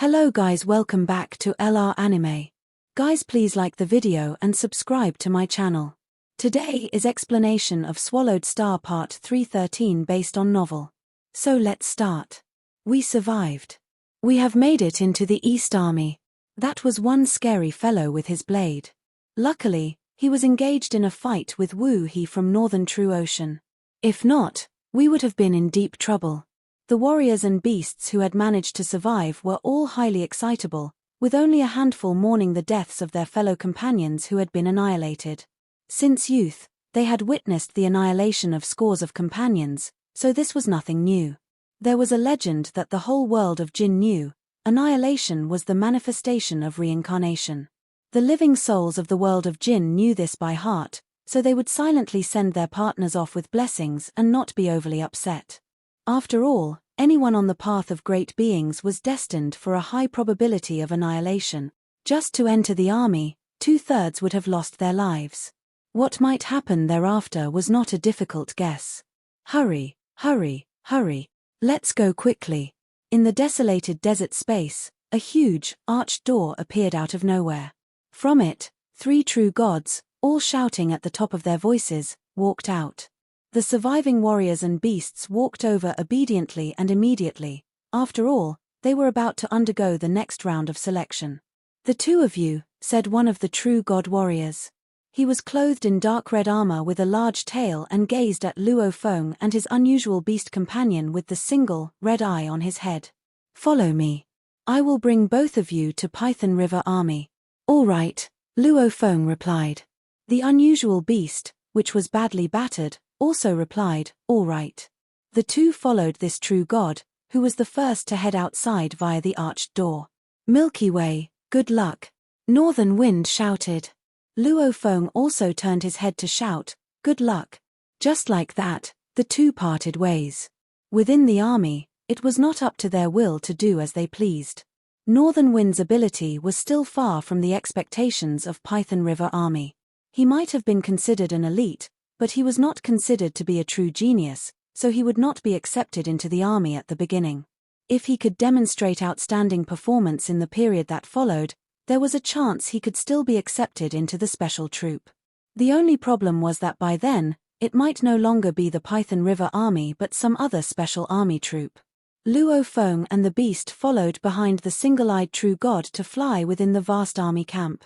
Hello guys, welcome back to LR Anime. Guys, please like the video and subscribe to my channel. Today is explanation of Swallowed Star Part 313 based on novel. So let's start. We survived. We have made it into the East Army. That was one scary fellow with his blade. Luckily, he was engaged in a fight with Wu He from Northern True Ocean. If not, we would have been in deep trouble. The warriors and beasts who had managed to survive were all highly excitable, with only a handful mourning the deaths of their fellow companions who had been annihilated. Since youth, they had witnessed the annihilation of scores of companions, so this was nothing new. There was a legend that the whole world of Jin knew, annihilation was the manifestation of reincarnation. The living souls of the world of Jin knew this by heart, so they would silently send their partners off with blessings and not be overly upset. After all, anyone on the path of great beings was destined for a high probability of annihilation. Just to enter the army, 2/3 would have lost their lives. What might happen thereafter was not a difficult guess. Hurry, hurry, hurry. Let's go quickly. In the desolated desert space, a huge, arched door appeared out of nowhere. From it, 3 true gods, all shouting at the top of their voices, walked out. The surviving warriors and beasts walked over obediently and immediately. After all, they were about to undergo the next round of selection. "The two of you," said one of the true god warriors. He was clothed in dark red armor with a large tail and gazed at Luo Feng and his unusual beast companion with the single, red eye on his head. "Follow me. I will bring both of you to Python River Army." "All right," Luo Feng replied. The unusual beast, which was badly battered, also replied, "All right." The two followed this true god, who was the first to head outside via the arched door. "Milky Way, good luck," Northern Wind shouted. Luo Feng also turned his head to shout, "Good luck." Just like that, the two parted ways. Within the army, it was not up to their will to do as they pleased. Northern Wind's ability was still far from the expectations of Python River Army. He might have been considered an elite, but he was not considered to be a true genius, so he would not be accepted into the army at the beginning. If he could demonstrate outstanding performance in the period that followed, there was a chance he could still be accepted into the special troop. The only problem was that by then, it might no longer be the Python River Army but some other special army troop. Luo Feng and the beast followed behind the single-eyed true god to fly within the vast army camp.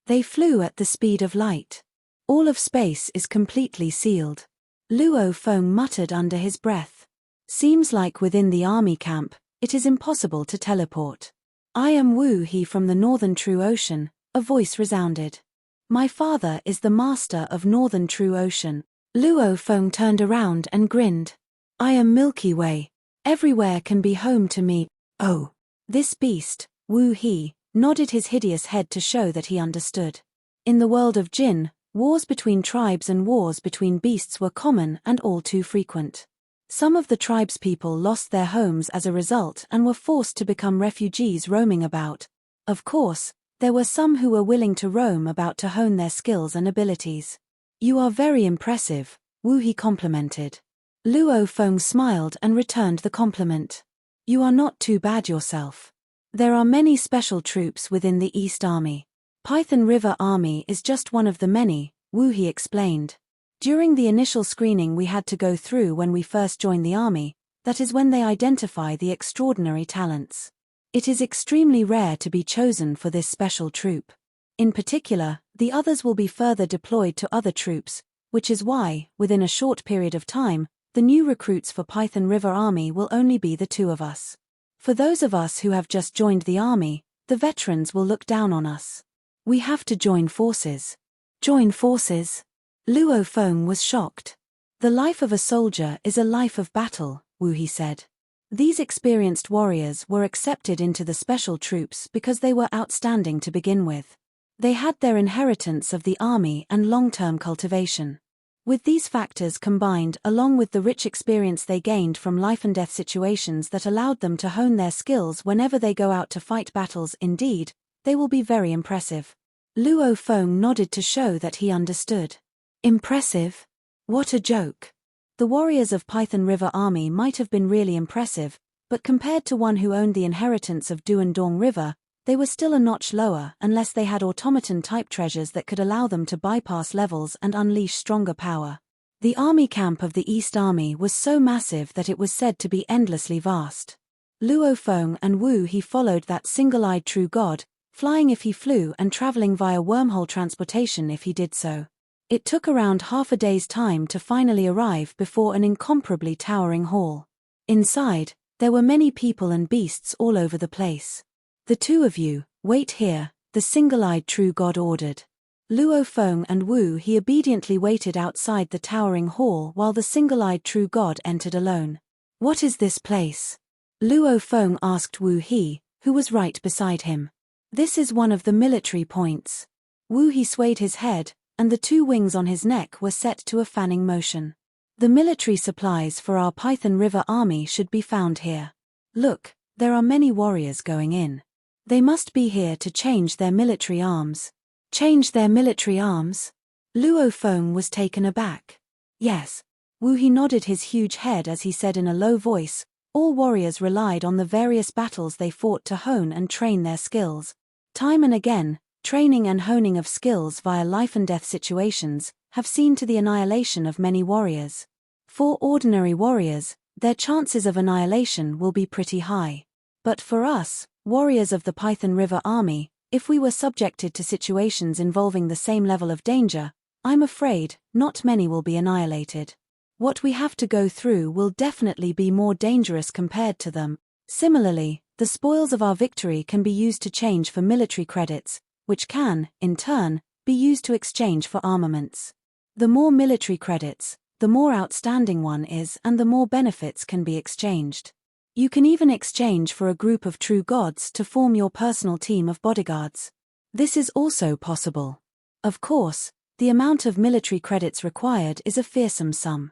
They flew at the speed of light. All of space is completely sealed. Luo Feng muttered under his breath. Seems like within the army camp, it is impossible to teleport. "I am Wu He from the Northern True Ocean," a voice resounded. "My father is the master of Northern True Ocean." Luo Feng turned around and grinned. "I am Milky Way. Everywhere can be home to me." "Oh." This beast, Wu He, nodded his hideous head to show that he understood. In the world of Jin, wars between tribes and wars between beasts were common and all too frequent. Some of the tribespeople lost their homes as a result and were forced to become refugees roaming about. Of course, there were some who were willing to roam about to hone their skills and abilities. "You are very impressive," Wu He complimented. Luo Feng smiled and returned the compliment. "You are not too bad yourself. There are many special troops within the East Army. Python River Army is just one of the many," Wu He explained. "During the initial screening we had to go through when we first joined the army, that is when they identify the extraordinary talents. It is extremely rare to be chosen for this special troop. In particular, the others will be further deployed to other troops, which is why, within a short period of time, the new recruits for Python River Army will only be the 2 of us. For those of us who have just joined the army, the veterans will look down on us. We have to join forces." "Join forces?" Luo Feng was shocked. "The life of a soldier is a life of battle," Wu He said. These experienced warriors were accepted into the special troops because they were outstanding to begin with. They had their inheritance of the army and long-term cultivation. With these factors combined along with the rich experience they gained from life-and-death situations that allowed them to hone their skills whenever they go out to fight battles, indeed, they will be very impressive. Luo Feng nodded to show that he understood. Impressive? What a joke. The warriors of Python River Army might have been really impressive, But compared to one who owned the inheritance of Duandong River, they were still a notch lower unless they had automaton-type treasures that could allow them to bypass levels and unleash stronger power. The army camp of the East Army was so massive that it was said to be endlessly vast. Luo Feng and Wu He followed that single-eyed true god, flying if he flew and traveling via wormhole transportation if he did so. It took around half a day's time to finally arrive before an incomparably towering hall. Inside, there were many people and beasts all over the place. "The two of you, wait here," the single-eyed true god ordered. Luo Feng and Wu He obediently waited outside the towering hall while the single-eyed true god entered alone. "What is this place?" Luo Feng asked Wu He, who was right beside him. "This is one of the military points." Wu He swayed his head, and the two wings on his neck were set to a fanning motion. "The military supplies for our Python River army should be found here. Look, there are many warriors going in. They must be here to change their military arms." "Change their military arms?" Luo Feng was taken aback. "Yes." Wu He nodded his huge head as he said in a low voice, "All warriors relied on the various battles they fought to hone and train their skills. Time and again, training and honing of skills via life-and-death situations have seen to the annihilation of many warriors. For ordinary warriors, their chances of annihilation will be pretty high. But for us, warriors of the Python River Army, if we were subjected to situations involving the same level of danger, I'm afraid not many will be annihilated. What we have to go through will definitely be more dangerous compared to them. Similarly, the spoils of our victory can be used to change for military credits, which can, in turn, be used to exchange for armaments. The more military credits, the more outstanding one is and the more benefits can be exchanged. You can even exchange for a group of true gods to form your personal team of bodyguards. This is also possible. Of course, the amount of military credits required is a fearsome sum.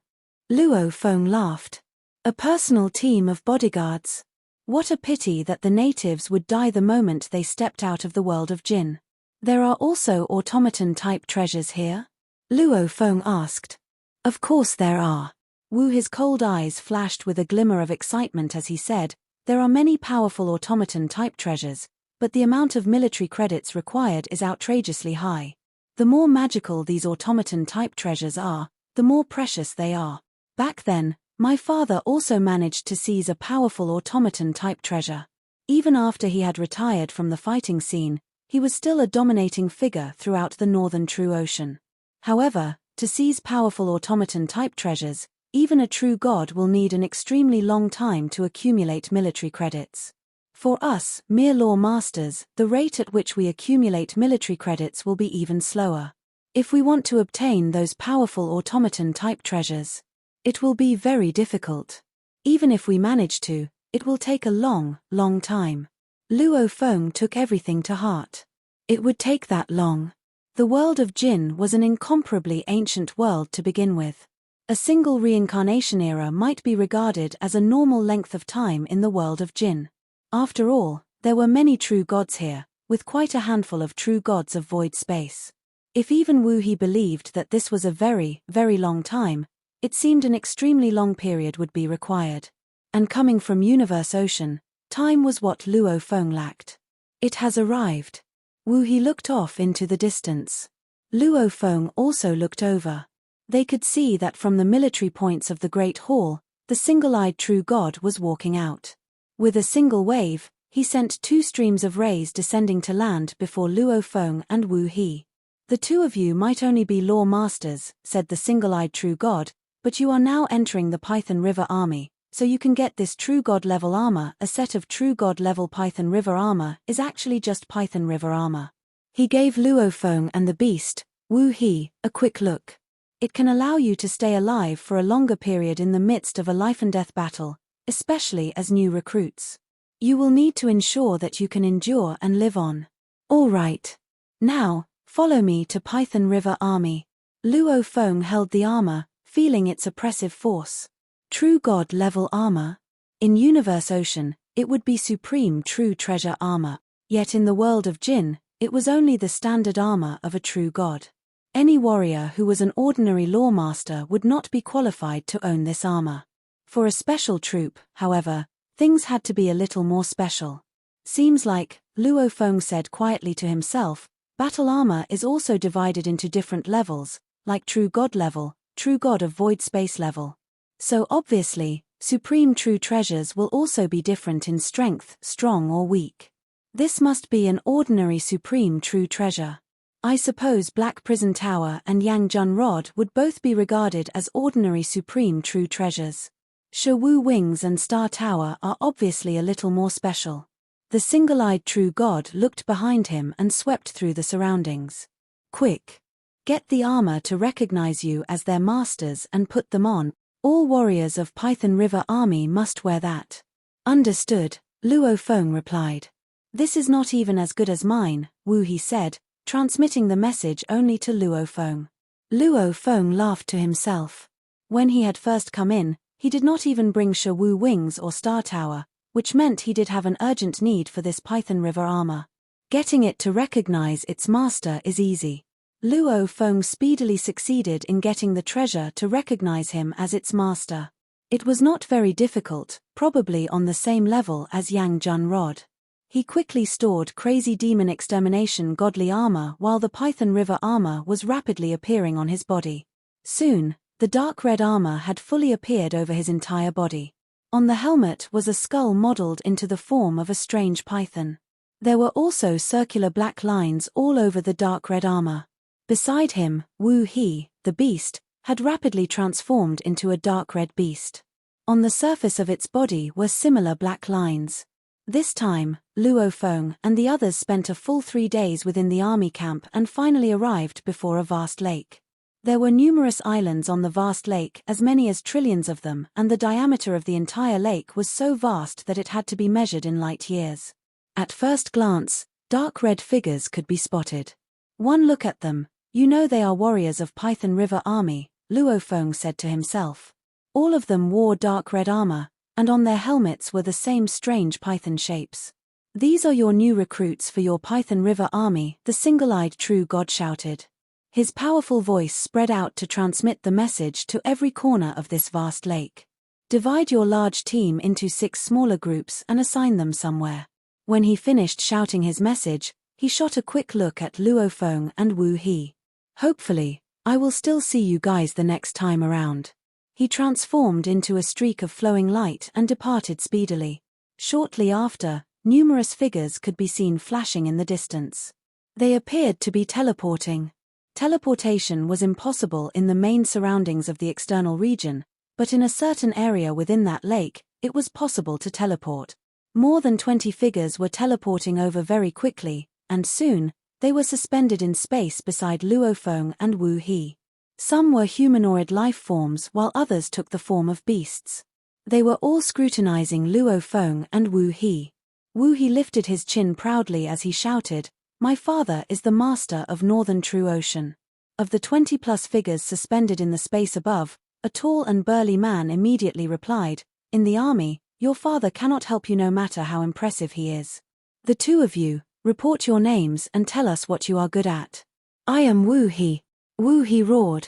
Luo Feng laughed. "A personal team of bodyguards? What a pity that the natives would die the moment they stepped out of the world of Jin. There are also automaton-type treasures here?" Luo Feng asked. "Of course there are." Wu His cold eyes flashed with a glimmer of excitement as he said, "There are many powerful automaton-type treasures, but the amount of military credits required is outrageously high. The more magical these automaton-type treasures are, the more precious they are. Back then, my father also managed to seize a powerful automaton-type treasure. Even after he had retired from the fighting scene, he was still a dominating figure throughout the northern True Ocean. However, to seize powerful automaton-type treasures, even a true god will need an extremely long time to accumulate military credits. For us, mere law masters, the rate at which we accumulate military credits will be even slower. If we want to obtain those powerful automaton-type treasures, it will be very difficult. Even if we manage to, it will take a long, long time." Luo Feng took everything to heart. It would take that long. The world of Jin was an incomparably ancient world to begin with. A single reincarnation era might be regarded as a normal length of time in the world of Jin. After all, there were many true gods here, with quite a handful of true gods of void space. If even Wu He believed that this was a very, very long time, it seemed an extremely long period would be required. And coming from Universe Ocean, time was what Luo Feng lacked. "It has arrived." Wu He looked off into the distance. Luo Feng also looked over. They could see that from the military points of the Great Hall, the single-eyed true god was walking out. With a single wave, he sent 2 streams of rays descending to land before Luo Feng and Wu He. "The two of you might only be law masters," said the single-eyed true god, "but you are now entering the Python River Army, so you can get this true god level armor. A set of true god level Python River armor is actually just Python River armor." He gave Luo Feng and the beast, Wu He, a quick look. "It can allow you to stay alive for a longer period in the midst of a life-and-death battle, especially as new recruits. You will need to ensure that you can endure and live on." "All right. Now, follow me to Python River Army." Luo Feng held the armor, feeling its oppressive force. True god level armor? In Universe Ocean, it would be supreme true treasure armor, yet in the world of Jin, it was only the standard armor of a true god. Any warrior who was an ordinary lawmaster would not be qualified to own this armor. For a special troop, however, Things had to be a little more special. Seems like, Luo Feng said quietly to himself, battle armor is also divided into different levels, like True God level, True God of Void Space level. So obviously, Supreme True Treasures will also be different in strength, strong or weak. This must be an ordinary Supreme True Treasure. I suppose Black Prison Tower and Yang Jun Rod would both be regarded as ordinary Supreme True Treasures. Shawu Wings and Star Tower are obviously a little more special. The single-eyed True God looked behind him and swept through the surroundings. Quick! Get the armor to recognize you as their masters and put them on. All warriors of Python River Army must wear that. Understood, Luo Feng replied. This is not even as good as mine, Wu He said, transmitting the message only to Luo Feng. Luo Feng laughed to himself. When he had first come in, he did not even bring Shawu Wings or Star Tower, which meant he did have an urgent need for this Python River armor. Getting it to recognize its master is easy. Luo Feng speedily succeeded in getting the treasure to recognize him as its master. It was not very difficult, probably on the same level as Yang Jun Rod. He quickly stored Crazy Demon Extermination godly armor while the Python River armor was rapidly appearing on his body. Soon, the dark red armor had fully appeared over his entire body. On the helmet was a skull modeled into the form of a strange python. There were also circular black lines all over the dark red armor. Beside him, Wu He, the beast, had rapidly transformed into a dark red beast. On the surface of its body were similar black lines. This time, Luo Feng and the others spent a full 3 days within the army camp and finally arrived before a vast lake. There were numerous islands on the vast lake, as many as trillions of them, and the diameter of the entire lake was so vast that it had to be measured in light years. At first glance, dark red figures could be spotted. One look at them, you know they are warriors of Python River Army, Luo Feng said to himself. All of them wore dark red armor, and on their helmets were the same strange python shapes. These are your new recruits for your Python River Army, the single-eyed True God shouted. His powerful voice spread out to transmit the message to every corner of this vast lake. Divide your large team into 6 smaller groups and assign them somewhere. When he finished shouting his message, he shot a quick look at Luo Feng and Wu He. Hopefully, I will still see you guys the next time around. He transformed into a streak of flowing light and departed speedily. Shortly after, numerous figures could be seen flashing in the distance. They appeared to be teleporting. Teleportation was impossible in the main surroundings of the external region, but in a certain area within that lake, it was possible to teleport. More than 20 figures were teleporting over very quickly, and soon, they were suspended in space beside Luo Feng and Wu He. Some were humanoid life forms while others took the form of beasts. They were all scrutinizing Luo Feng and Wu He. Wu He lifted his chin proudly as he shouted, "My father is the master of Northern True Ocean." Of the 20+ figures suspended in the space above, a tall and burly man immediately replied, "In the army, your father cannot help you no matter how impressive he is. The 2 of you, report your names and tell us what you are good at." "I am Wu He." Wu He roared.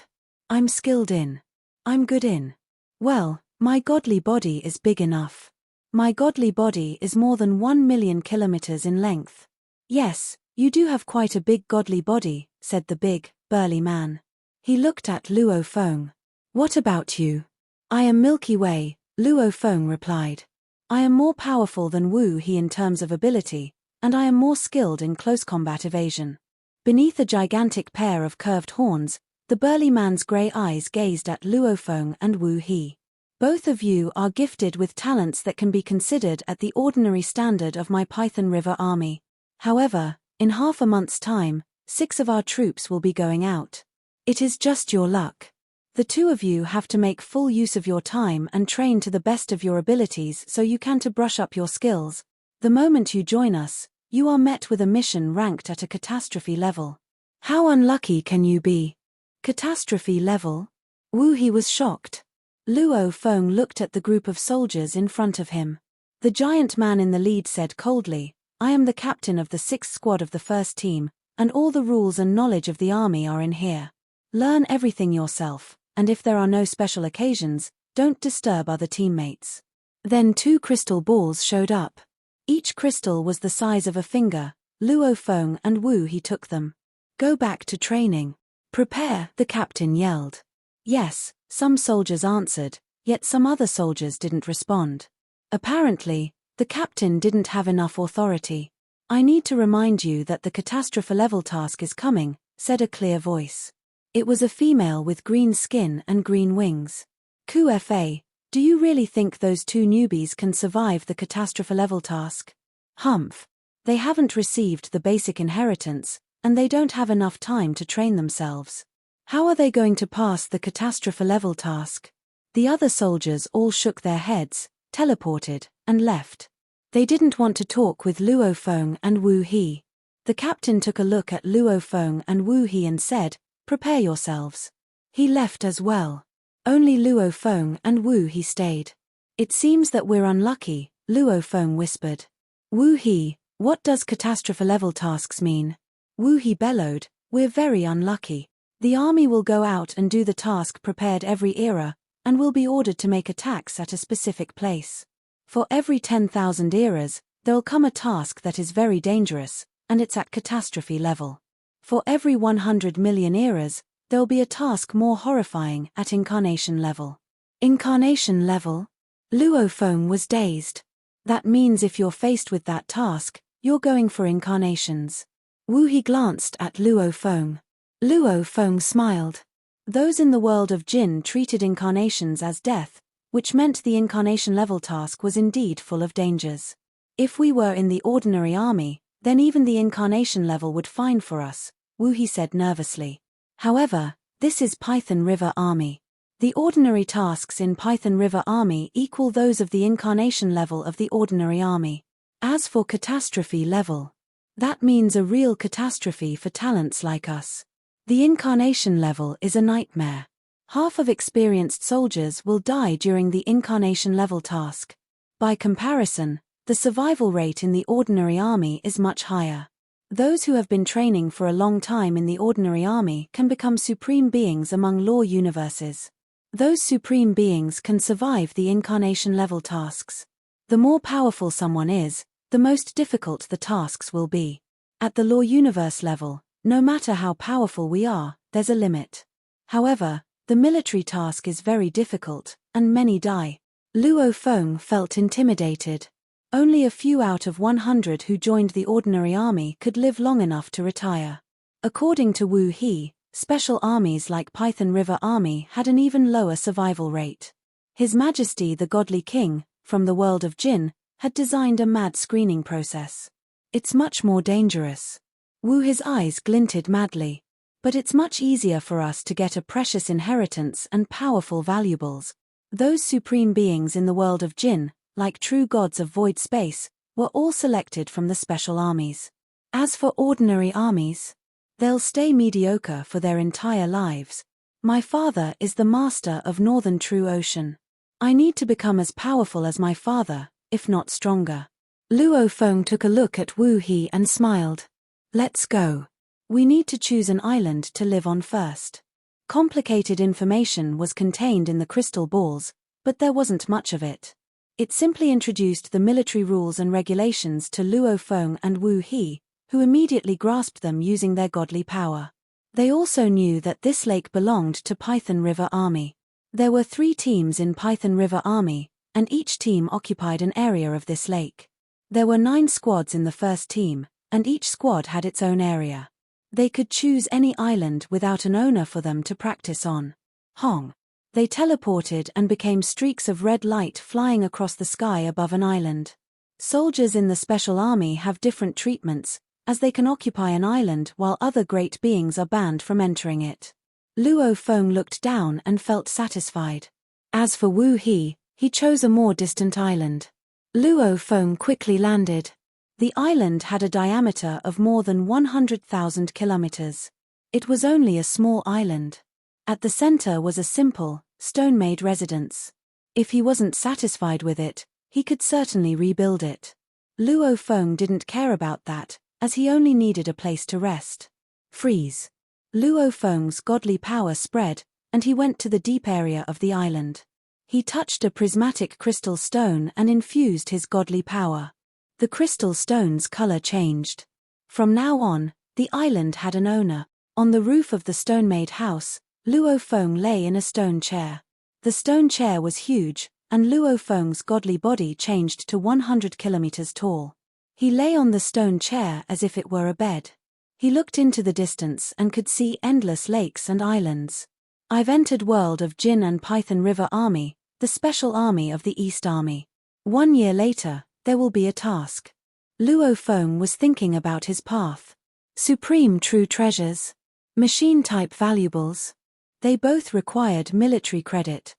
"I'm skilled in. I'm good in. Well, my godly body is big enough. My godly body is more than 1 million kilometers in length." "Yes, you do have quite a big godly body," said the big, burly man. He looked at Luo Feng. "What about you?" "I am Milky Way," Luo Feng replied. "I am more powerful than Wu He in terms of ability, and I am more skilled in close combat evasion." Beneath a gigantic pair of curved horns, the burly man's grey eyes gazed at Luo Feng and Wu He. "Both of you are gifted with talents that can be considered at the ordinary standard of my Python River Army. However, in half a month's time, 6 of our troops will be going out. It is just your luck. The 2 of you have to make full use of your time and train to the best of your abilities so you can to brush up your skills. The moment you join us, you are met with a mission ranked at a catastrophe level." "How unlucky can you be?" "Catastrophe level?" Wu He was shocked. Luo Feng looked at the group of soldiers in front of him. The giant man in the lead said coldly, "I am the captain of the 6th squad of the 1st team, and all the rules and knowledge of the army are in here. Learn everything yourself, and if there are no special occasions, don't disturb other teammates." Then 2 crystal balls showed up. Each crystal was the size of a finger. Luo Feng and Wu He took them. Go back to training. Prepare, the captain yelled. Yes, some soldiers answered, yet some other soldiers didn't respond. Apparently, the captain didn't have enough authority. I need to remind you that the Catastrophe level task is coming, said a clear voice. It was a female with green skin and green wings. QFA, do you really think those 2 newbies can survive the Catastrophe level task? Humph. They haven't received the basic inheritance, and they don't have enough time to train themselves. How are they going to pass the Catastrophe level task? The other soldiers all shook their heads, teleported, and left. They didn't want to talk with Luo Feng and Wu He. The captain took a look at Luo Feng and Wu He and said, prepare yourselves. He left as well. Only Luo Feng and Wu He stayed. It seems that we're unlucky, Luo Feng whispered. Wu He, what does Catastrophe level tasks mean? Wu He bellowed, we're very unlucky. The army will go out and do the task prepared every era, and will be ordered to make attacks at a specific place. For every 10,000 eras, there'll come a task that is very dangerous, and it's at catastrophe level. For every 100 million eras, there'll be a task more horrifying at incarnation level. Incarnation level? Luo Feng was dazed. That means if you're faced with that task, you're going for incarnations. Wu He glanced at Luo Feng. Luo Feng smiled. Those in the world of Jin treated incarnations as death, which meant the incarnation level task was indeed full of dangers. If we were in the ordinary army, then even the incarnation level would fine for us, Wu He said nervously. However, this is Python River Army. The ordinary tasks in Python River Army equal those of the incarnation level of the ordinary army. As for catastrophe level, that means a real catastrophe for talents like us. The incarnation level is a nightmare. Half of experienced soldiers will die during the incarnation level task. By comparison, the survival rate in the ordinary army is much higher. Those who have been training for a long time in the ordinary army can become supreme beings among law universes. Those supreme beings can survive the incarnation level tasks. The more powerful someone is, the most difficult the tasks will be. At the law universe level, no matter how powerful we are, there's a limit. However, the military task is very difficult, and many die. Luo Feng felt intimidated. Only a few out of 100 who joined the ordinary army could live long enough to retire. According to Wu He, special armies like Python River Army had an even lower survival rate. His Majesty the Godly King, from the world of Jin, had designed a mad screening process. It's much more dangerous. Wu He's eyes glinted madly. But it's much easier for us to get a precious inheritance and powerful valuables. Those supreme beings in the world of Jin, like true gods of void space, were all selected from the special armies. As for ordinary armies, they'll stay mediocre for their entire lives. My father is the master of Northern True Ocean. I need to become as powerful as my father, if not stronger. Luo Feng took a look at Wu He and smiled. Let's go. We need to choose an island to live on first. Complicated information was contained in the crystal balls, but there wasn't much of it. It simply introduced the military rules and regulations to Luo Feng and Wu He, who immediately grasped them using their godly power. They also knew that this lake belonged to Python River Army. There were 3 teams in Python River Army, and each team occupied an area of this lake. There were 9 squads in the first team, and each squad had its own area. They could choose any island without an owner for them to practice on. Hong. They teleported and became streaks of red light flying across the sky above an island. Soldiers in the special army have different treatments, as they can occupy an island while other great beings are banned from entering it. Luo Feng looked down and felt satisfied. As for Wu He, he chose a more distant island. Luo Feng quickly landed. The island had a diameter of more than 100,000 kilometers. It was only a small island. At the center was a simple, stone-made residence. If he wasn't satisfied with it, he could certainly rebuild it. Luo Feng didn't care about that, as he only needed a place to rest. Freeze. Luo Feng's godly power spread, and he went to the deep area of the island. He touched a prismatic crystal stone and infused his godly power. The crystal stone's color changed. From now on, the island had an owner. On the roof of the stone-made house, Luo Feng lay in a stone chair. The stone chair was huge, and Luo Feng's godly body changed to 100 kilometers tall. He lay on the stone chair as if it were a bed. He looked into the distance and could see endless lakes and islands. I've entered world of Jin and Python River Army, the special army of the East Army. 1 year later, there will be a task. Luo Feng was thinking about his path. Supreme true treasures. Machine-type valuables. They both required military credit.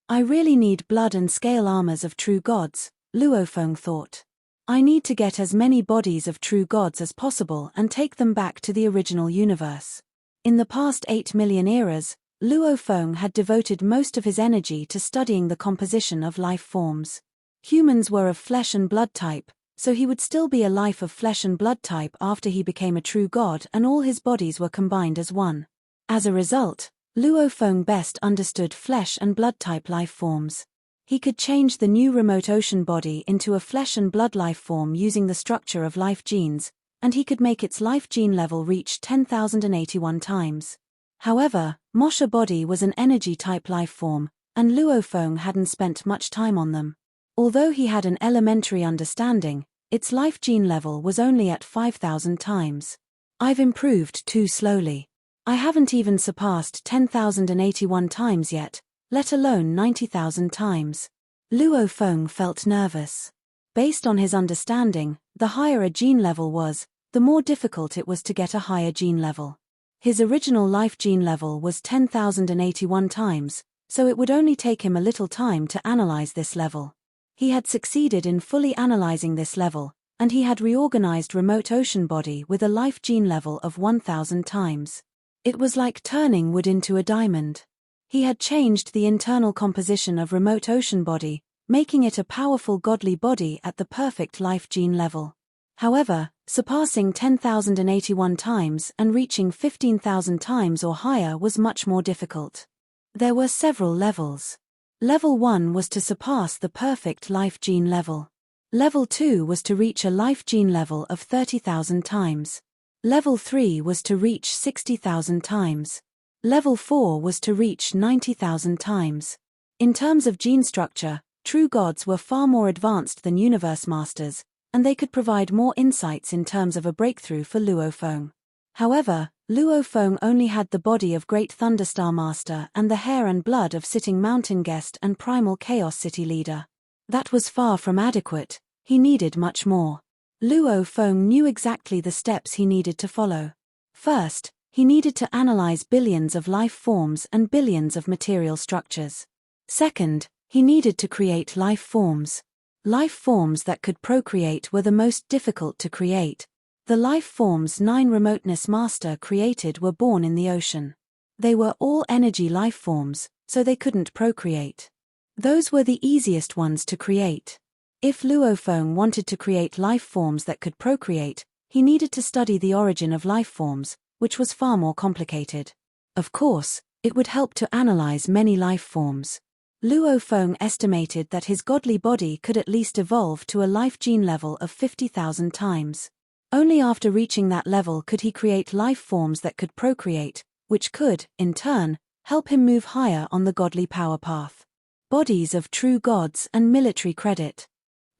I really need blood and scale armors of true gods, Luo Feng thought. I need to get as many bodies of true gods as possible and take them back to the original universe. In the past 8 million eras, Luo Feng had devoted most of his energy to studying the composition of life forms. Humans were of flesh and blood type, so he would still be a life of flesh and blood type after he became a true god and all his bodies were combined as one. As a result, Luo Feng best understood flesh and blood type life forms. He could change the new remote ocean body into a flesh and blood life form using the structure of life genes, and he could make its life gene level reach 10,081 times. However, Mosha body was an energy type life form, and Luo Feng hadn't spent much time on them. Although he had an elementary understanding, its life gene level was only at 5,000 times. I've improved too slowly. I haven't even surpassed 10,081 times yet, let alone 90,000 times. Luo Feng felt nervous. Based on his understanding, the higher a gene level was, the more difficult it was to get a higher gene level. His original life gene level was 10,081 times, so it would only take him a little time to analyze this level. He had succeeded in fully analyzing this level, and he had reorganized remote ocean body with a life gene level of 1,000 times. It was like turning wood into a diamond. He had changed the internal composition of remote ocean body, making it a powerful godly body at the perfect life gene level. However, surpassing 10,081 times and reaching 15,000 times or higher was much more difficult. There were several levels. Level 1 was to surpass the perfect life gene level. Level 2 was to reach a life gene level of 30,000 times. Level 3 was to reach 60,000 times. Level 4 was to reach 90,000 times. In terms of gene structure, true gods were far more advanced than universe masters, and they could provide more insights in terms of a breakthrough for Luo Feng. However, Luo Feng only had the body of Great Thunderstar Master and the hair and blood of Sitting Mountain Guest and Primal Chaos City Leader. That was far from adequate. He needed much more. Luo Feng knew exactly the steps he needed to follow. First, he needed to analyze billions of life forms and billions of material structures. Second, he needed to create life forms. Life forms that could procreate were the most difficult to create. The life forms 9 Remoteness Master created were born in the ocean. They were all energy life forms, so they couldn't procreate. Those were the easiest ones to create. If Luo Feng wanted to create life forms that could procreate, he needed to study the origin of life forms, which was far more complicated. Of course, it would help to analyze many life forms. Luo Feng estimated that his godly body could at least evolve to a life gene level of 50,000 times. Only after reaching that level could he create life forms that could procreate, which could, in turn, help him move higher on the godly power path. Bodies of true gods and military credit.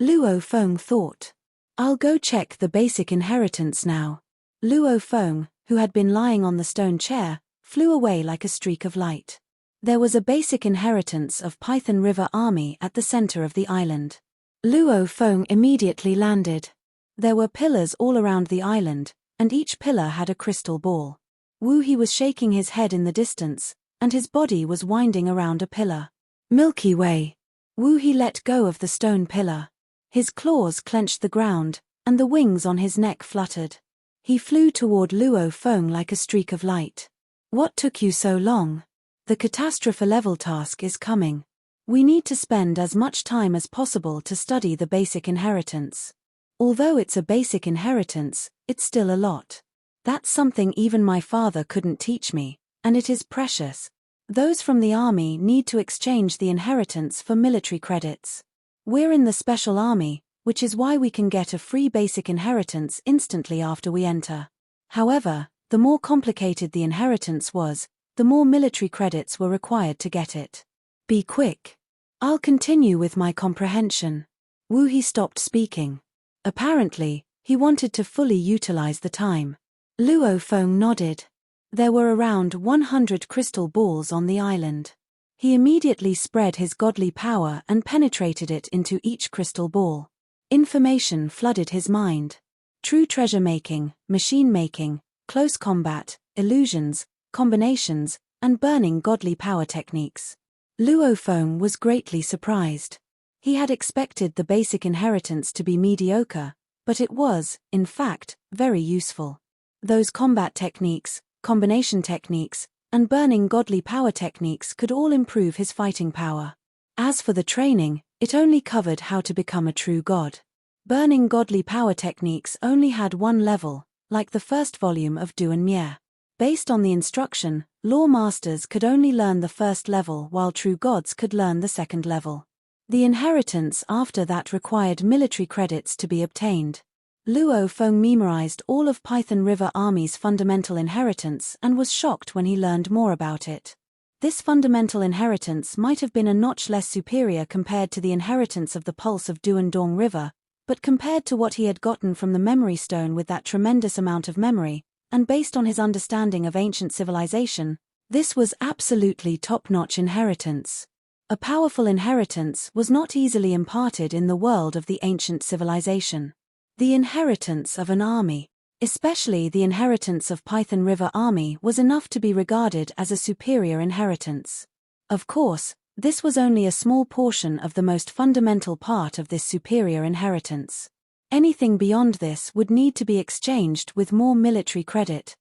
Luo Feng thought. I'll go check the basic inheritance now. Luo Feng, who had been lying on the stone chair, flew away like a streak of light. There was a basic inheritance of Python River Army at the center of the island. Luo Feng immediately landed. There were pillars all around the island, and each pillar had a crystal ball. Wu He was shaking his head in the distance, and his body was winding around a pillar. Milky Way. Wu He let go of the stone pillar. His claws clenched the ground, and the wings on his neck fluttered. He flew toward Luo Feng like a streak of light. What took you so long? The Catastrophe level task is coming. We need to spend as much time as possible to study the basic inheritance. Although it's a basic inheritance, it's still a lot. That's something even my father couldn't teach me, and it is precious. Those from the army need to exchange the inheritance for military credits. We're in the special army, which is why we can get a free basic inheritance instantly after we enter. However, the more complicated the inheritance was, the more military credits were required to get it. Be quick. I'll continue with my comprehension. Wu-He stopped speaking. Apparently, he wanted to fully utilize the time. Luo Feng nodded. There were around 100 crystal balls on the island. He immediately spread his godly power and penetrated it into each crystal ball. Information flooded his mind. True treasure making, machine making, close combat, illusions, combinations, and burning godly power techniques. Luo Feng was greatly surprised. He had expected the basic inheritance to be mediocre, but it was, in fact, very useful. Those combat techniques, combination techniques, and burning godly power techniques could all improve his fighting power. As for the training, it only covered how to become a true god. Burning godly power techniques only had one level, like the first volume of Du and Mie. Based on the instruction, law masters could only learn the first level while true gods could learn the second level. The inheritance after that required military credits to be obtained. Luo Feng memorized all of Python River Army's fundamental inheritance and was shocked when he learned more about it. This fundamental inheritance might have been a notch less superior compared to the inheritance of the pulse of Du and Dong River, but compared to what he had gotten from the memory stone with that tremendous amount of memory, and based on his understanding of ancient civilization, this was absolutely top-notch inheritance. A powerful inheritance was not easily imparted in the world of the ancient civilization. The inheritance of an army, especially the inheritance of Python River Army, was enough to be regarded as a superior inheritance. Of course, this was only a small portion of the most fundamental part of this superior inheritance. Anything beyond this would need to be exchanged with more military credit.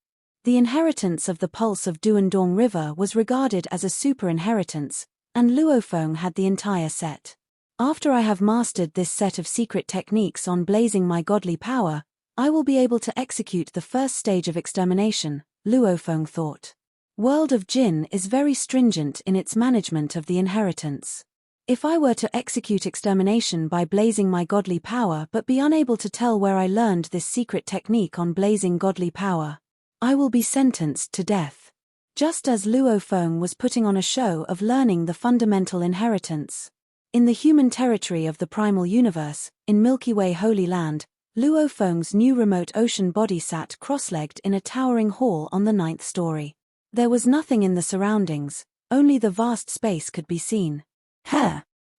The inheritance of the pulse of Du and Dong River was regarded as a super inheritance, and Luo Feng had the entire set. After I have mastered this set of secret techniques on blazing my godly power, I will be able to execute the first stage of extermination, Luo Feng thought. World of Jin is very stringent in its management of the inheritance. If I were to execute extermination by blazing my godly power but be unable to tell where I learned this secret technique on blazing godly power, I will be sentenced to death. Just as Luo Feng was putting on a show of learning the fundamental inheritance. In the human territory of the primal universe, in Milky Way Holy Land, Luo Feng's new remote ocean body sat cross-legged in a towering hall on the 9th story. There was nothing in the surroundings, only the vast space could be seen.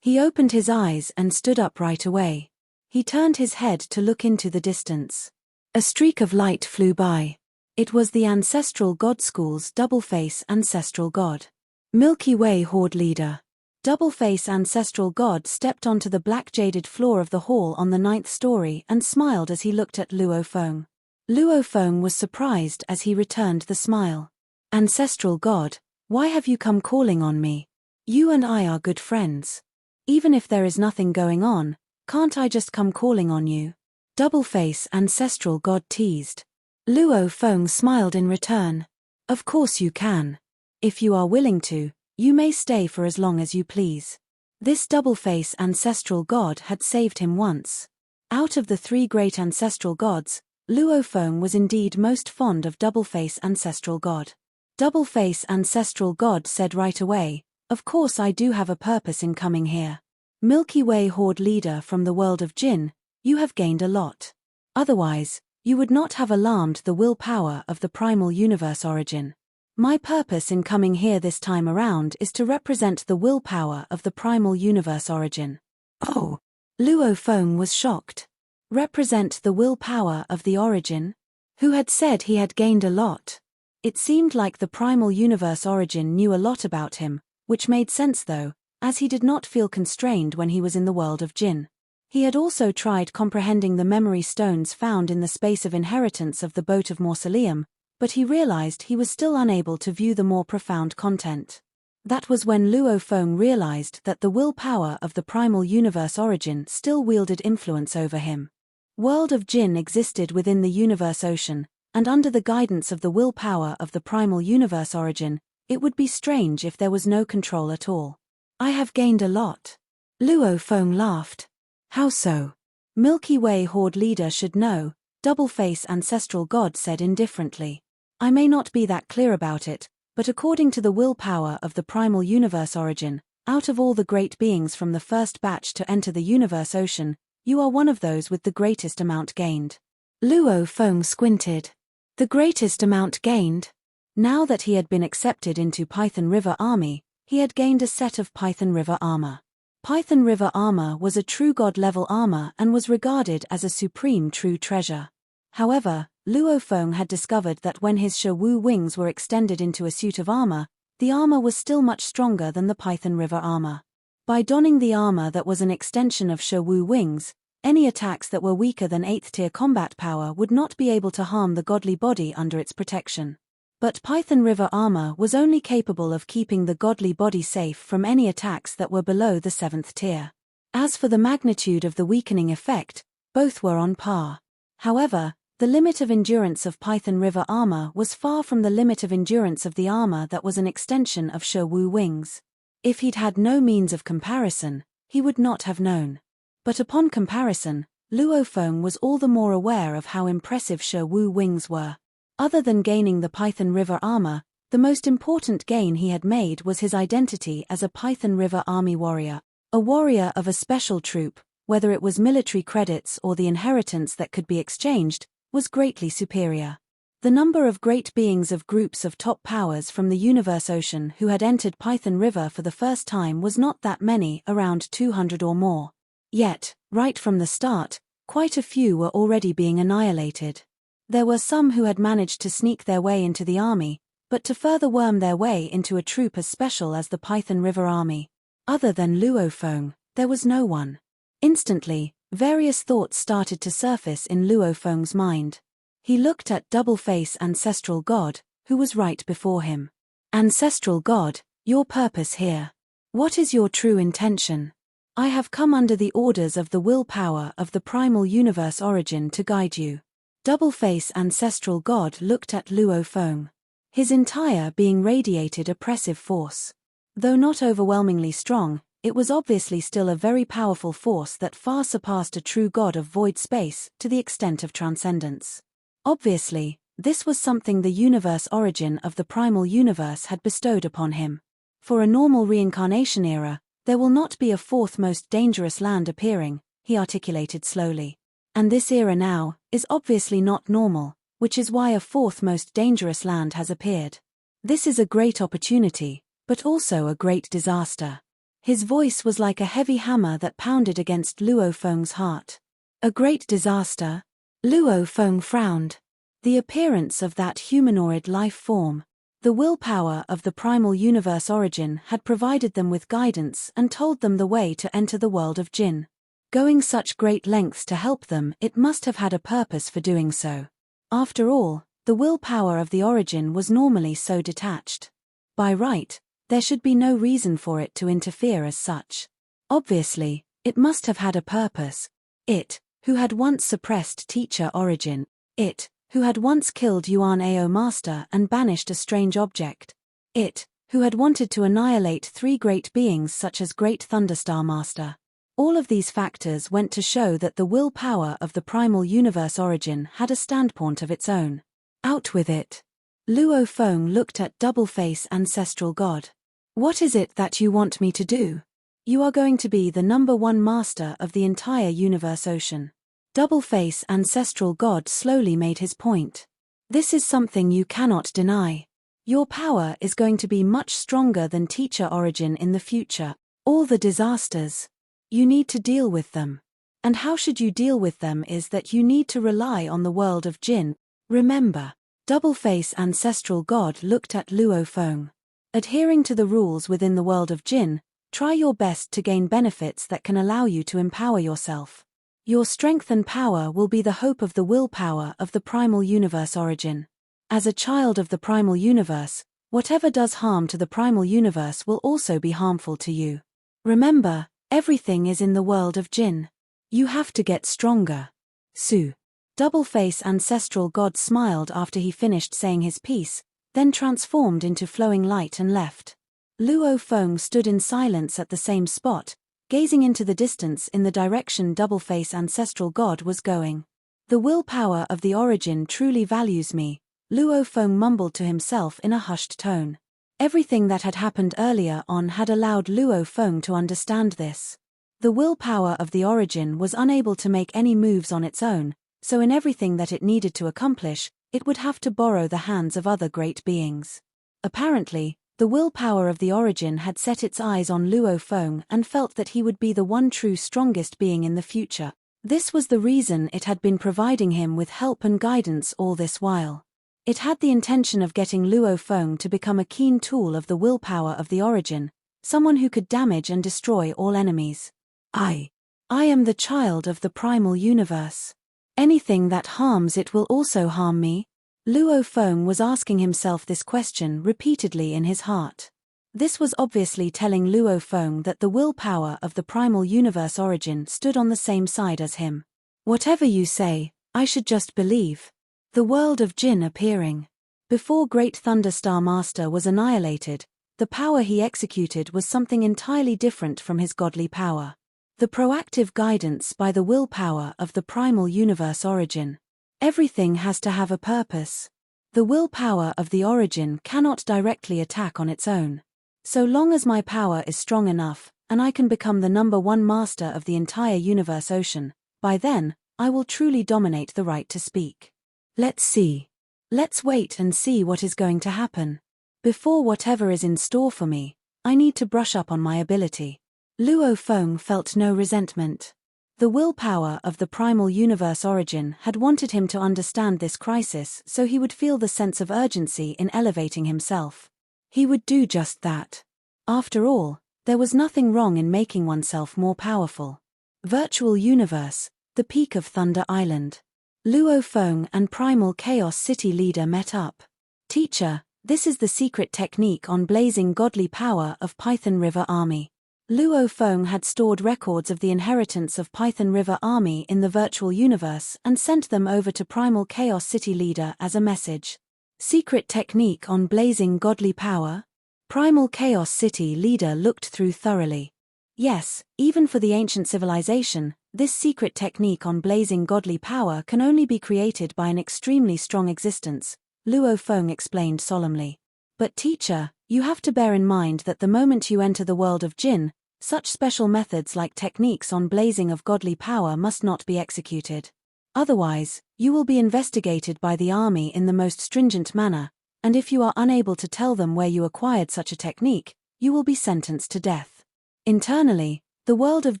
He opened his eyes and stood up right away. He turned his head to look into the distance. A streak of light flew by. It was the Ancestral God School's double-face Ancestral God. Milky Way Horde Leader. Double-face Ancestral God stepped onto the black jaded floor of the hall on the 9th story and smiled as he looked at Luo Feng. Luo Feng was surprised as he returned the smile. Ancestral God, why have you come calling on me? You and I are good friends. Even if there is nothing going on, can't I just come calling on you? Double-face Ancestral God teased. Luo Feng smiled in return. Of course you can. If you are willing to, you may stay for as long as you please. This double-face Ancestral God had saved him once. Out of the 3 great Ancestral Gods, Luo Feng was indeed most fond of double-face Ancestral God. Double-face Ancestral God said right away, of course I do have a purpose in coming here. Milky Way Horde Leader from the world of Jin, you have gained a lot. Otherwise, you would not have alarmed the willpower of the primal universe origin. My purpose in coming here this time around is to represent the willpower of the primal universe origin. Oh! Luo Feng was shocked. Represent the willpower of the origin? Who had said he had gained a lot? It seemed like the primal universe origin knew a lot about him, which made sense though, as he did not feel constrained when he was in the world of Jin. He had also tried comprehending the memory stones found in the space of inheritance of the boat of Mausoleum, but he realized he was still unable to view the more profound content. That was when Luo Feng realized that the willpower of the primal universe origin still wielded influence over him. World of Jin existed within the universe ocean, and under the guidance of the willpower of the primal universe origin, It would be strange if there was no control at all. I have gained a lot. Luo Feng laughed. How so? Milky Way Horde leader should know, Double-Face Ancestral God said indifferently. I may not be that clear about it, but according to the willpower of the primal universe origin, out of all the great beings from the first batch to enter the universe ocean, you are one of those with the greatest amount gained. Luo Feng squinted. The greatest amount gained? Now that he had been accepted into Python River Army, he had gained a set of Python River armor. Python River armor was a true god-level armor and was regarded as a supreme true treasure. However, Luo Feng had discovered that when his Shi-Wu wings were extended into a suit of armor, the armor was still much stronger than the Python River armor. By donning the armor that was an extension of Shi-Wu wings, any attacks that were weaker than 8th tier combat power would not be able to harm the godly body under its protection. But Python River armor was only capable of keeping the godly body safe from any attacks that were below the 7th tier. As for the magnitude of the weakening effect, both were on par. However, the limit of endurance of Python River armor was far from the limit of endurance of the armor that was an extension of Shi-Wu wings. If he'd had no means of comparison, he would not have known. But upon comparison, Luo Feng was all the more aware of how impressive Shi-Wu wings were. Other than gaining the Python River armor, the most important gain he had made was his identity as a Python River Army warrior, a warrior of a special troop, whether it was military credits or the inheritance that could be exchanged, was greatly superior. The number of great beings of groups of top powers from the universe ocean who had entered Python River for the first time was not that many, around 200 or more. Yet, right from the start, quite a few were already being annihilated. There were some who had managed to sneak their way into the army, but to further worm their way into a troop as special as the Python River Army. Other than Luo Feng, there was no one. Instantly, various thoughts started to surface in Luo Feng's mind. He looked at Double-Face Ancestral God, who was right before him. Ancestral God, your purpose here. What is your true intention? I have come under the orders of the willpower of the primal universe origin to guide you. Double-Face Ancestral God looked at Luo Feng. His entire being radiated oppressive force. Though not overwhelmingly strong, it was obviously still a very powerful force that far surpassed a true god of void space to the extent of transcendence. Obviously, this was something the universe origin of the primal universe had bestowed upon him. For a normal reincarnation era, there will not be a fourth most dangerous land appearing, he articulated slowly. And this era now is obviously not normal, which is why a fourth most dangerous land has appeared. This is a great opportunity, but also a great disaster. His voice was like a heavy hammer that pounded against Luo Feng's heart. A great disaster? Luo Feng frowned. The appearance of that humanoid life form. The willpower of the primal universe origin had provided them with guidance and told them the way to enter the world of Jinn. Going such great lengths to help them, it must have had a purpose for doing so. After all, the willpower of the origin was normally so detached. By right, there should be no reason for it to interfere as such. Obviously, it must have had a purpose. It, who had once suppressed teacher origin. It, who had once killed Yuan Ao Master and banished a strange object. It, who had wanted to annihilate 3 great beings such as Great Thunderstar Master. All of these factors went to show that the willpower of the primal universe origin had a standpoint of its own. Out with it. Luo Feng looked at Double-Face Ancestral God. What is it that you want me to do? You are going to be the #1 master of the entire universe ocean. Double-Face Ancestral God slowly made his point. This is something you cannot deny. Your power is going to be much stronger than teacher origin in the future. All the disasters. You need to deal with them. And how should you deal with them is that you need to rely on the world of Jinn. Remember, Double-Face Ancestral God looked at Luo Feng. Adhering to the rules within the world of Jinn, try your best to gain benefits that can allow you to empower yourself. Your strength and power will be the hope of the willpower of the primal universe origin. As a child of the primal universe, whatever does harm to the primal universe will also be harmful to you. Remember, everything is in the world of Jinn. You have to get stronger. Su. Double-Face Ancestral God smiled after he finished saying his piece, then transformed into flowing light and left. Luo Feng stood in silence at the same spot, gazing into the distance in the direction Doubleface Ancestral God was going. The willpower of the origin truly values me, Luo Feng mumbled to himself in a hushed tone. Everything that had happened earlier on had allowed Luo Feng to understand this. The willpower of the origin was unable to make any moves on its own, so in everything that it needed to accomplish, it would have to borrow the hands of other great beings. Apparently, the willpower of the origin had set its eyes on Luo Feng and felt that he would be the one true strongest being in the future. This was the reason it had been providing him with help and guidance all this while. It had the intention of getting Luo Feng to become a keen tool of the willpower of the origin, someone who could damage and destroy all enemies. I am the child of the primal universe. Anything that harms it will also harm me? Luo Feng was asking himself this question repeatedly in his heart. This was obviously telling Luo Feng that the willpower of the primal universe origin stood on the same side as him. Whatever you say, I should just believe. The world of Jin appearing. Before Great Thunderstar Master was annihilated, the power he executed was something entirely different from his godly power. The proactive guidance by the willpower of the primal universe origin. Everything has to have a purpose. The willpower of the origin cannot directly attack on its own. So long as my power is strong enough, and I can become the #1 master of the entire universe ocean, by then, I will truly dominate the right to speak. Let's see. Let's wait and see what is going to happen. Before whatever is in store for me, I need to brush up on my ability. Luo Feng felt no resentment. The willpower of the primal universe origin had wanted him to understand this crisis so he would feel the sense of urgency in elevating himself. He would do just that. After all, there was nothing wrong in making oneself more powerful. Virtual universe, the peak of Thunder Island. Luo Feng and Primal Chaos City leader met up. Teacher, this is the secret technique on blazing godly power of Python River Army. Luo Feng had stored records of the inheritance of Python River Army in the virtual universe and sent them over to Primal Chaos City leader as a message. Secret technique on blazing godly power? Primal Chaos City leader looked through thoroughly. Yes, even for the ancient civilization, this secret technique on blazing godly power can only be created by an extremely strong existence, Luo Feng explained solemnly. But teacher, you have to bear in mind that the moment you enter the world of Jin, such special methods like techniques on blazing of godly power must not be executed. Otherwise, you will be investigated by the army in the most stringent manner, and if you are unable to tell them where you acquired such a technique, you will be sentenced to death. Internally, the world of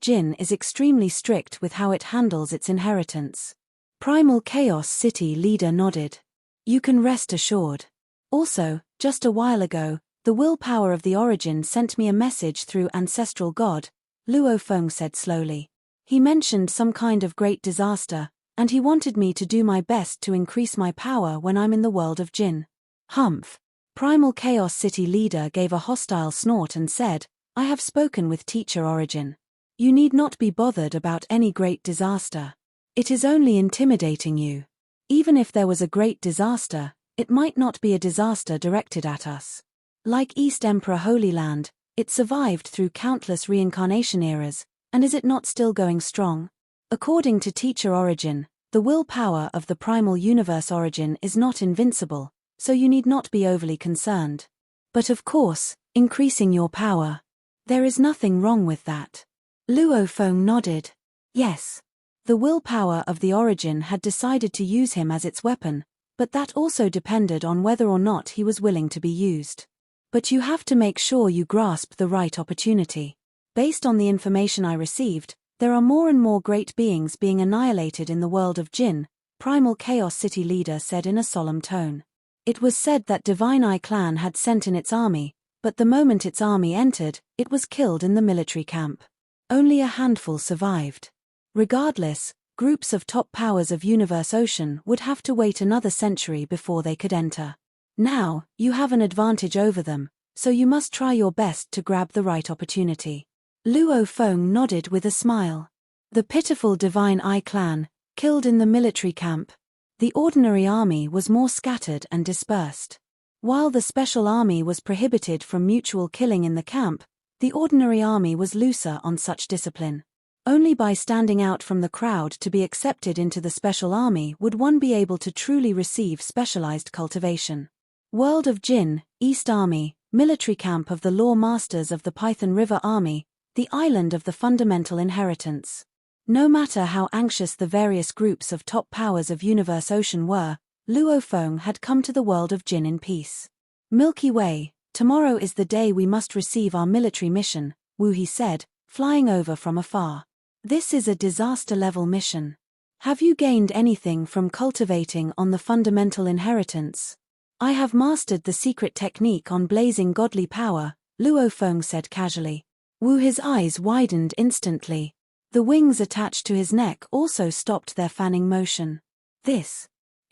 Jin is extremely strict with how it handles its inheritance. Primal Chaos City leader nodded. You can rest assured. Also, just a while ago, the willpower of the origin sent me a message through Ancestral God, Luo Feng said slowly. He mentioned some kind of great disaster, and he wanted me to do my best to increase my power when I'm in the world of Jin. Humph. Primal Chaos City leader gave a hostile snort and said, I have spoken with Teacher Origin. You need not be bothered about any great disaster. It is only intimidating you. Even if there was a great disaster, it might not be a disaster directed at us. Like East Emperor Holy Land, it survived through countless reincarnation eras, and is it not still going strong? According to Teacher Origin, the willpower of the primal universe origin is not invincible, so you need not be overly concerned. But of course, increasing your power. There is nothing wrong with that. Luo Feng nodded. Yes. The willpower of the origin had decided to use him as its weapon, but that also depended on whether or not he was willing to be used. But you have to make sure you grasp the right opportunity. Based on the information I received, there are more and more great beings being annihilated in the world of Jin, Primal Chaos City leader said in a solemn tone. It was said that Divine Eye clan had sent in its army, but the moment its army entered, it was killed in the military camp. Only a handful survived. Regardless, groups of top powers of Universe Ocean would have to wait another century before they could enter. Now, you have an advantage over them, so you must try your best to grab the right opportunity. Luo Feng nodded with a smile. The pitiful Divine Eye clan, killed in the military camp. The ordinary army was more scattered and dispersed. While the special army was prohibited from mutual killing in the camp, the ordinary army was looser on such discipline. Only by standing out from the crowd to be accepted into the special army would one be able to truly receive specialized cultivation. World of Jinn, East Army, military camp of the Law Masters of the Python River Army, the island of the fundamental inheritance. No matter how anxious the various groups of top powers of Universe Ocean were, Luo Feng had come to the world of Jinn in peace. Milky Way, tomorrow is the day we must receive our military mission, Wu He said, flying over from afar. This is a disaster-level mission. Have you gained anything from cultivating on the fundamental inheritance? I have mastered the secret technique on blazing godly power, Luo Feng said casually. Wu His eyes widened instantly. The wings attached to his neck also stopped their fanning motion.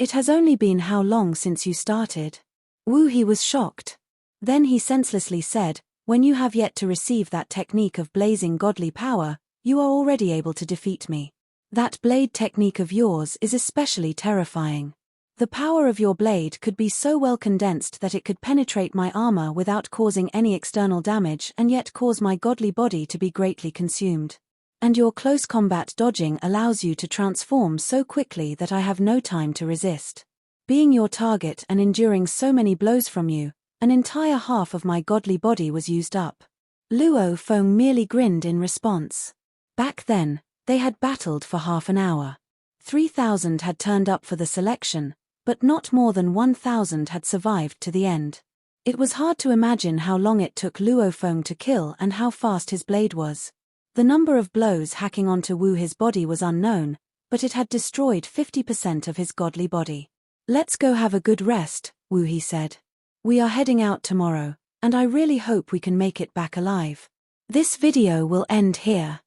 It has only been how long since you started? Wu He was shocked. Then he senselessly said, when you have yet to receive that technique of blazing godly power, you are already able to defeat me. That blade technique of yours is especially terrifying. The power of your blade could be so well condensed that it could penetrate my armor without causing any external damage and yet cause my godly body to be greatly consumed. And your close combat dodging allows you to transform so quickly that I have no time to resist. Being your target and enduring so many blows from you, an entire half of my godly body was used up. Luo Feng merely grinned in response. Back then, they had battled for half an hour. 3,000 had turned up for the selection, but not more than 1,000 had survived to the end. It was hard to imagine how long it took Luo Feng to kill and how fast his blade was. The number of blows hacking onto Wu His body was unknown, but it had destroyed 50% of his godly body. Let's go have a good rest, Wu He said. We are heading out tomorrow, and I really hope we can make it back alive. This video will end here.